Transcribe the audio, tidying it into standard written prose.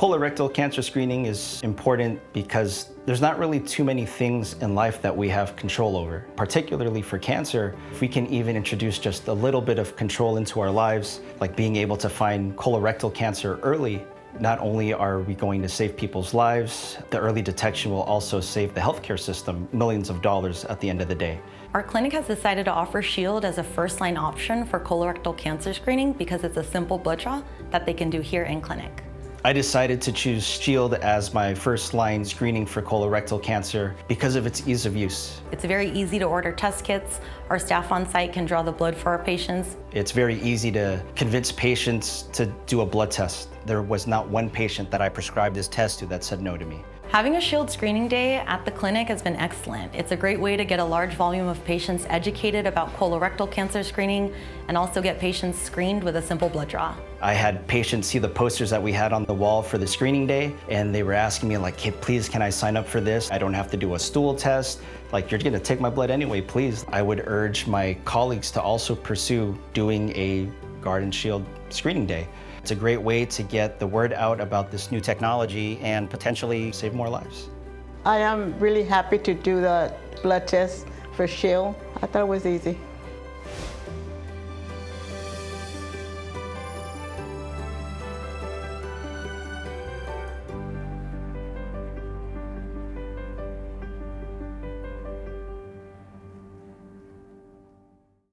Colorectal cancer screening is important because there's not really too many things in life that we have control over. Particularly for cancer, if we can even introduce just a little bit of control into our lives, like being able to find colorectal cancer early, not only are we going to save people's lives, the early detection will also save the healthcare system millions of dollars at the end of the day. Our clinic has decided to offer Shield as a first-line option for colorectal cancer screening because it's a simple blood draw that they can do here in clinic. I decided to choose Shield as my first-line screening for colorectal cancer because of its ease of use. It's very easy to order test kits. Our staff on site can draw the blood for our patients. It's very easy to convince patients to do a blood test. There was not one patient that I prescribed this test to that said no to me. Having a Shield screening day at the clinic has been excellent. It's a great way to get a large volume of patients educated about colorectal cancer screening and also get patients screened with a simple blood draw. I had patients see the posters that we had on the wall for the screening day, and they were asking me like, hey, please, can I sign up for this? I don't have to do a stool test. Like, you're gonna take my blood anyway, please. I would urge my colleagues to also pursue doing a Guardant Shield screening day. It's a great way to get the word out about this new technology and potentially save more lives. I am really happy to do the blood test for Shield. I thought it was easy.